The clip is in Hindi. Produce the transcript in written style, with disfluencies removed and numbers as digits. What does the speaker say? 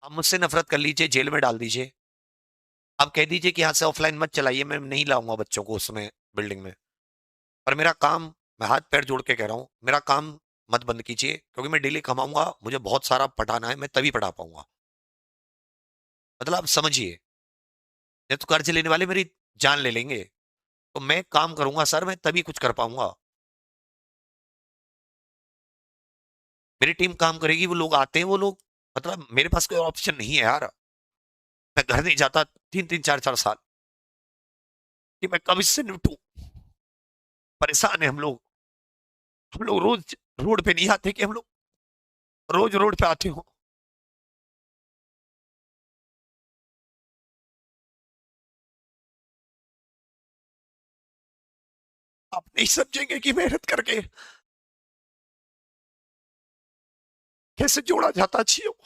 आप मुझसे नफरत कर लीजिए, जेल में डाल दीजिए, आप कह दीजिए कि यहाँ से ऑफलाइन मत चलाइए, मैं नहीं लाऊंगा बच्चों को उसमें बिल्डिंग में, पर मेरा काम, मैं हाथ पैर जोड़ के कह रहा हूँ, मेरा काम मत बंद कीजिए, क्योंकि मैं डेली कमाऊंगा, मुझे बहुत सारा पढ़ाना है, मैं तभी पढ़ा पाऊंगा। मतलब आप समझिए, नहीं तो कर्ज लेने वाले मेरी जान ले लेंगे, तो मैं काम करूंगा सर, मैं तभी कुछ कर पाऊंगा। मेरी टीम काम करेगी, वो लोग आते हैं, वो लोग, मतलब मेरे पास कोई ऑप्शन नहीं है यार। मैं घर नहीं जाता 3 3 4 4 साल, कि मैं कब इससे निपटूं। परेशान है हम लोग। हम लोग रोज रोड पे नहीं आते कि हम लोग रोज रोड पे आते हो। आप नहीं समझेंगे कि मेहनत करके कैसे जोड़ा जाता, अच्छी हो।